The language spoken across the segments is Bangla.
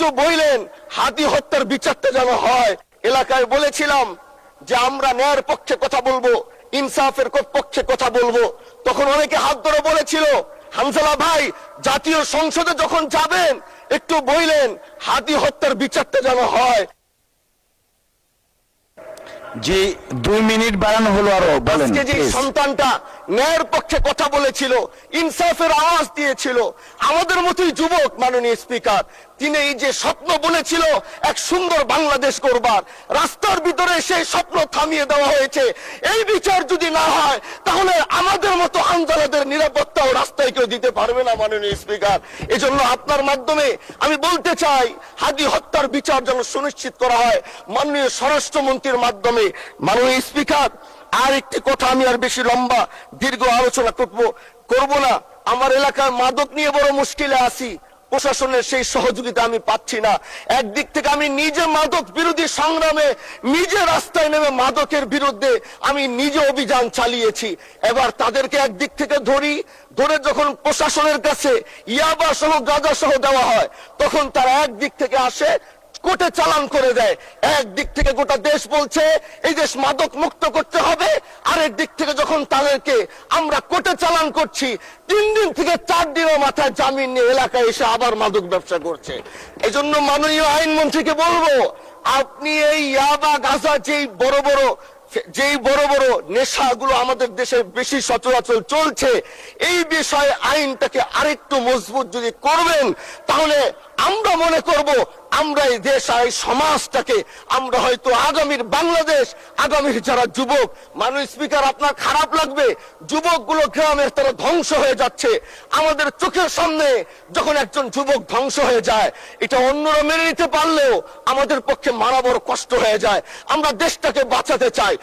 একটু বললেন হাদি হত্যার বিচারটা যেন হয়। এলাকায় বলেছিলাম যে আমরা ন্যায়ের পক্ষে কথা বলবো, ইনসাফের পক্ষে কথা বলবো। তখন অনেকে হাত ধরে বলেছিল, হামজালা ভাই জাতীয় সংসদে যখন যাবেন একটু বললেন হাদি হত্যার বিচারটা যেন হয়। জি 2 মিনিট বাড়ানো হলো, আরো বলেন। আজকে যে সন্তানটা ন্যায়ের পক্ষে কথা বলেছিল, ইনসাফের আওয়াজ দিয়েছিল, আমাদের মতোই যুবক মাননীয় স্পিকার, তিনি এই যে স্বপ্ন বলেছিল এক সুন্দর বাংলাদেশ করবার, রাস্তার ভিতরে সেই স্বপ্ন থামিয়ে দেওয়া হয়েছে। এই বিচার যদি না হয় তাহলে আমাদের মতো হামজালাদের নিরাপত্তাও রাস্তায় কেউ দিতে পারবে না মাননীয় স্পিকার। এজন্য আপনার মাধ্যমে আমি বলতে চাই হাদি হত্যার বিচার যেন সুনিশ্চিত করা হয় মাননীয় স্বরাষ্ট্রমন্ত্রীর মাধ্যমে। মাননীয় স্পিকার, আর একটি কথা, আমি আর বেশি লম্বা দীর্ঘ আলোচনা করব না। আমার এলাকার মাদক নিয়ে বড় মুশকিলে আছি, প্রশাসনের সেই সহযোগিতা আমি পাচ্ছি না। একদিক থেকে আমি নিজে মাদক বিরোধী সংগ্রামে নিজে রাস্তায় নেমে মাদকের বিরুদ্ধে আমি নিজে অভিযান চালিয়েছি। এবার তাদেরকে একদিক থেকে ধরে যখন প্রশাসনের কাছে ইয়াবা সহ গাঁজা সহ দেওয়া হয়, তখন তারা একদিক থেকে আসে কোর্টে চালান করে দেয়। একদিক থেকে গোটা দেশ বলছে এই দেশ মাদক মুক্ত করতে হবে, আরেক দিক থেকে যখন তাদেরকে আমরা কোর্টে চালান করছি, 3 দিন থেকে 4 দিনের মাথায় জামিন নিয়ে এলাকায় এসে আবার মাদক ব্যবসা করছে। এজন্য মাননীয় আইনমন্ত্রীকে বলবো, আপনি এই ইয়াবা গাঁজা যেই বড় বড় নেশাগুলো আমাদের দেশে বেশি সচরাচর চলছে, এই বিষয়ে আইনটাকে আরেকটু মজবুত যদি করবেন, তাহলে আমরা মনে করব আমরা এই দেশ আর এই সমাজটাকে আমরা হয়তো আগামীর বাংলাদেশ, আগামীর যারা যুবক, মাননীয় স্পিকার আপনার খারাপ লাগবে, যুবকগুলো গ্রামের তারা ধ্বংস হয়ে যাচ্ছে। আমাদের চোখের সামনে যখন একজন যুবক ধ্বংস হয়ে যায়, এটা অন্যরা মেনে নিতে পারলেও আমাদের পক্ষে মানা বড় কষ্ট হয়ে যায়। আমরা দেশটাকে বাঁচাতে চাই,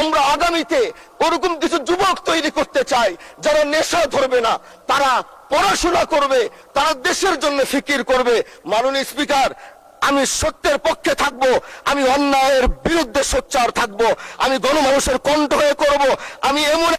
আমরা আগামীতে ওরকম কিছু যুবক তৈরি করতে চাই যারা নেশা ধরবে না, তারা পড়াশোনা করবে, তারা দেশের জন্য ফিকির করবে। মাননীয় স্পিকার, আমি সত্যের পক্ষে থাকবো, আমি অন্যায়ের বিরুদ্ধে সোচ্চার থাকবো, আমি গণমানুষের কণ্ঠ হয়ে করব। আমি এমন